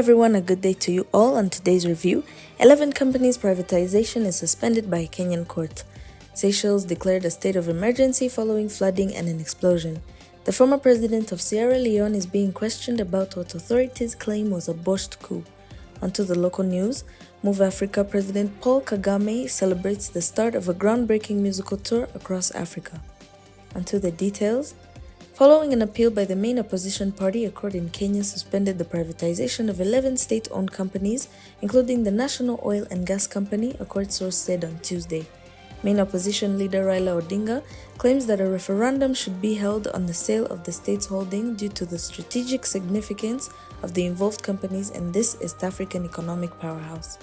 everyone, a good day to you all. On today's review, 11 companies' privatization is suspended by a Kenyan court. Seychelles declared a state of emergency following flooding and an explosion. The former president of Sierra Leone is being questioned about what authorities claim was a botched coup. Onto the local news, Move Africa President Paul Kagame celebrates the start of a groundbreaking musical tour across Africa. Onto the details. Following an appeal by the main opposition party, a court in Kenya suspended the privatization of 11 state-owned companies, including the National Oil and Gas Company, a court source said on Tuesday. Main opposition leader Raila Odinga claims that a referendum should be held on the sale of the state's holding due to the strategic significance of the involved companies in this East African economic powerhouse.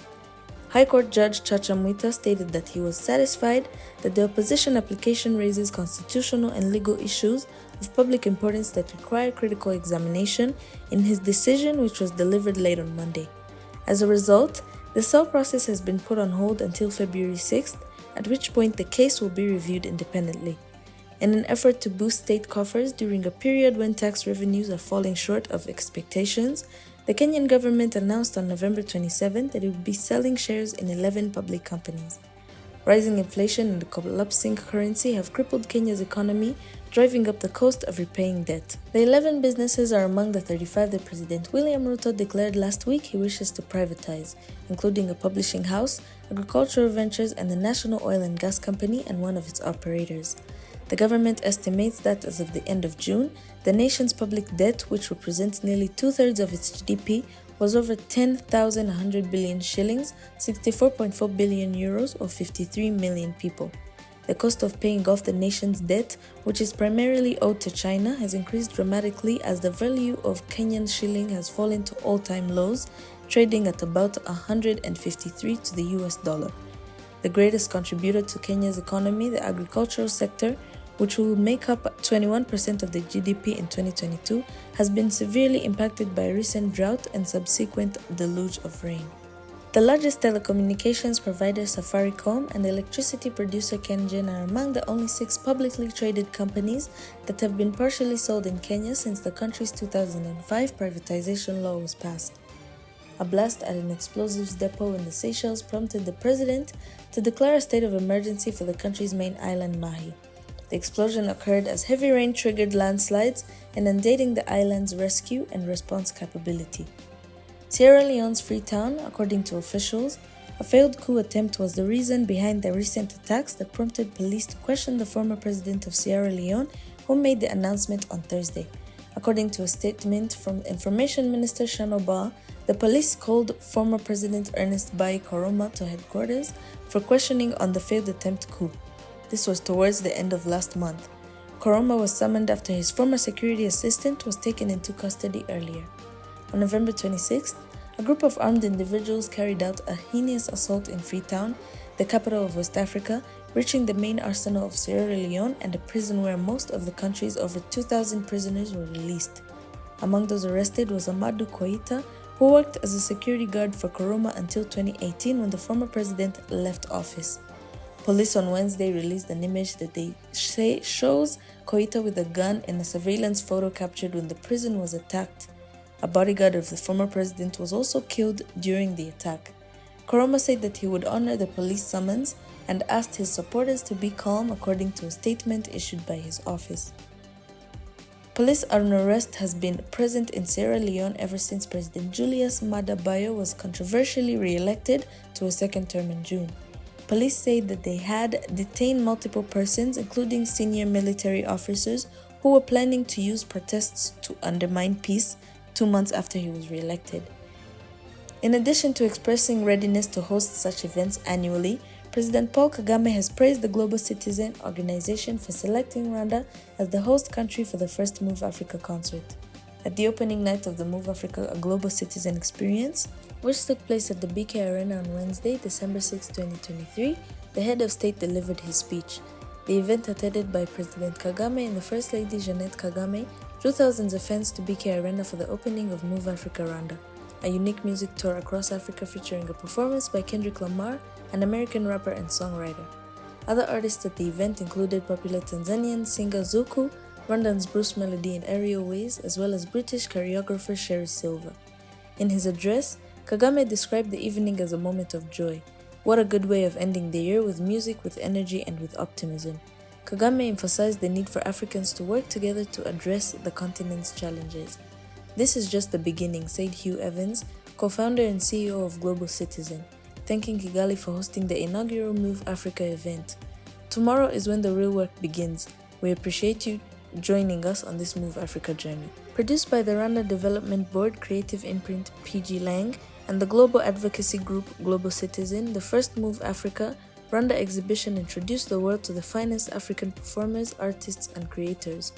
High Court Judge Chacha Mwita stated that he was satisfied that the opposition application raises constitutional and legal issues of public importance that require critical examination in his decision, which was delivered late on Monday. As a result, the sale process has been put on hold until February 6th, at which point the case will be reviewed independently. In an effort to boost state coffers during a period when tax revenues are falling short of expectations, the Kenyan government announced on November 27 that it would be selling shares in 11 public companies. Rising inflation and the collapsing currency have crippled Kenya's economy, driving up the cost of repaying debt. The 11 businesses are among the 35 that President William Ruto declared last week he wishes to privatize, including a publishing house, agricultural ventures, and the National Oil and Gas Company and one of its operators. The government estimates that as of the end of June, the nation's public debt, which represents nearly two-thirds of its GDP, was over 10,100 billion shillings, 64.4 billion euros, or 53 million people. The cost of paying off the nation's debt, which is primarily owed to China, has increased dramatically as the value of Kenyan shilling has fallen to all-time lows, trading at about 153 to the US dollar. The greatest contributor to Kenya's economy, the agricultural sector, which will make up 21% of the GDP in 2022, has been severely impacted by a recent drought and subsequent deluge of rain. The largest telecommunications provider Safaricom and the electricity producer KenGen are among the only 6 publicly traded companies that have been partially sold in Kenya since the country's 2005 privatization law was passed. A blast at an explosives depot in the Seychelles prompted the president to declare a state of emergency for the country's main island, Mahi. The explosion occurred as heavy rain triggered landslides, inundating the island's rescue and response capability. Sierra Leone's Freetown, according to officials, a failed coup attempt was the reason behind the recent attacks that prompted police to question the former president of Sierra Leone, who made the announcement on Thursday. According to a statement from Information Minister Shano Ba, the police called former President Ernest Bai Koroma to headquarters for questioning on the failed attempt coup. This was towards the end of last month. Koroma was summoned after his former security assistant was taken into custody earlier. On November 26th, a group of armed individuals carried out a heinous assault in Freetown, the capital of West Africa, reaching the main arsenal of Sierra Leone and a prison where most of the country's over 2,000 prisoners were released. Among those arrested was Amadou Koita, who worked as a security guard for Koroma until 2018 when the former president left office. Police on Wednesday released an image that they say shows Koita with a gun in a surveillance photo captured when the prison was attacked. A bodyguard of the former president was also killed during the attack. Koroma said that he would honor the police summons and asked his supporters to be calm, according to a statement issued by his office. Police unrest has been present in Sierra Leone ever since President Julius Maada Bio was controversially re-elected to a second term in June. Police say that they had detained multiple persons, including senior military officers, who were planning to use protests to undermine peace 2 months after he was re-elected. In addition to expressing readiness to host such events annually, President Paul Kagame has praised the Global Citizen Organization for selecting Rwanda as the host country for the first Move Africa concert. At the opening night of the Move Africa, a Global Citizen Experience, which took place at the BK Arena on Wednesday, December 6, 2023, the head of state delivered his speech. The event, attended by President Kagame and the First Lady Jeanette Kagame, drew thousands of fans to BK Arena for the opening of Move Africa Rwanda, a unique music tour across Africa featuring a performance by Kendrick Lamar, an American rapper and songwriter. Other artists at the event included popular Tanzanian singer Zuku, Rwandan's Bruce Melody and Aerial Ways, as well as British choreographer Sherry Silver. In his address, Kagame described the evening as a moment of joy. What a good way of ending the year with music, with energy, and with optimism. Kagame emphasized the need for Africans to work together to address the continent's challenges. This is just the beginning, said Hugh Evans, co-founder and CEO of Global Citizen, thanking Kigali for hosting the inaugural Move Africa event. Tomorrow is when the real work begins. We appreciate you joining us on this Move Africa journey. Produced by the Rwanda Development Board Creative Imprint PG Lang and the global advocacy group Global Citizen, the first Move Africa Rwanda exhibition introduced the world to the finest African performers, artists, and creators.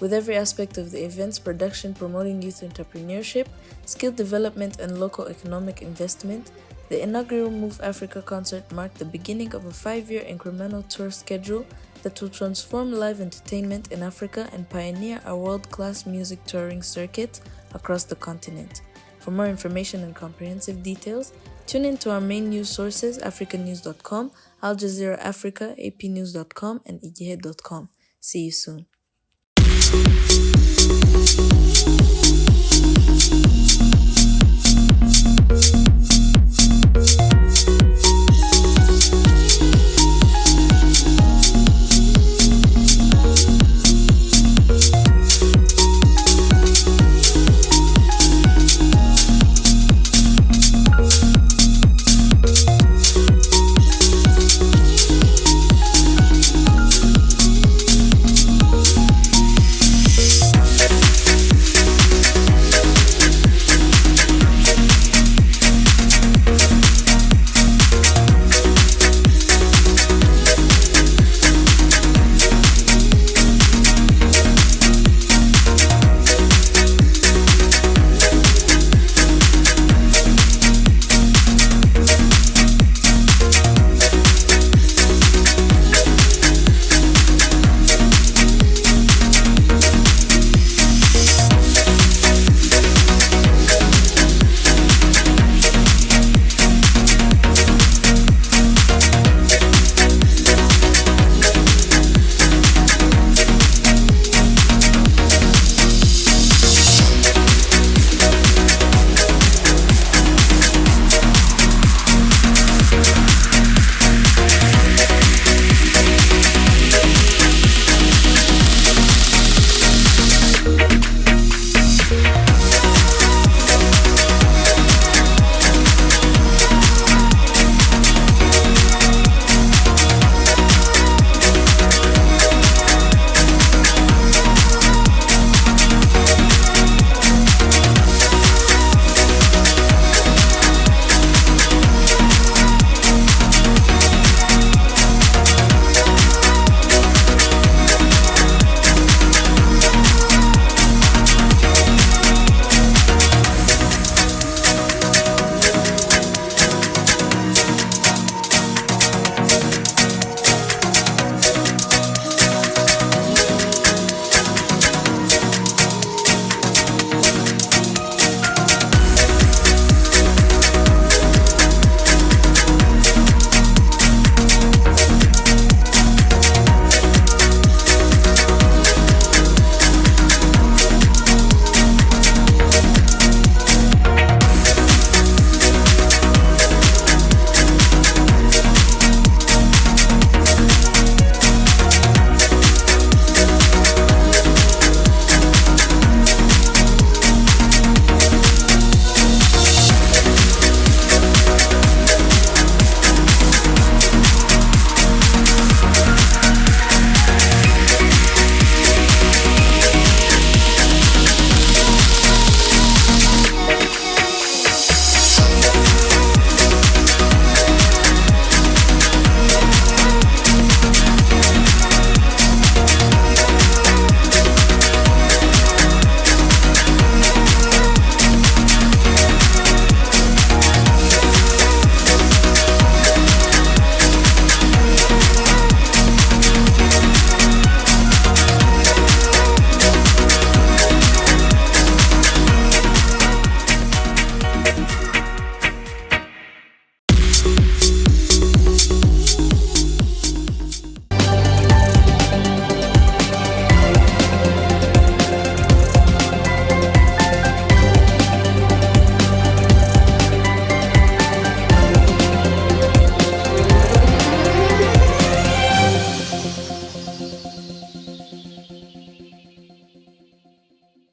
With every aspect of the event's production promoting youth entrepreneurship, skill development, and local economic investment, the inaugural Move Africa concert marked the beginning of a 5-year incremental tour schedule that will transform live entertainment in Africa and pioneer a world-class music touring circuit across the continent. For more information and comprehensive details, tune in to our main news sources, africanews.com, Al Jazeera Africa, apnews.com, and igihe.com. See you soon.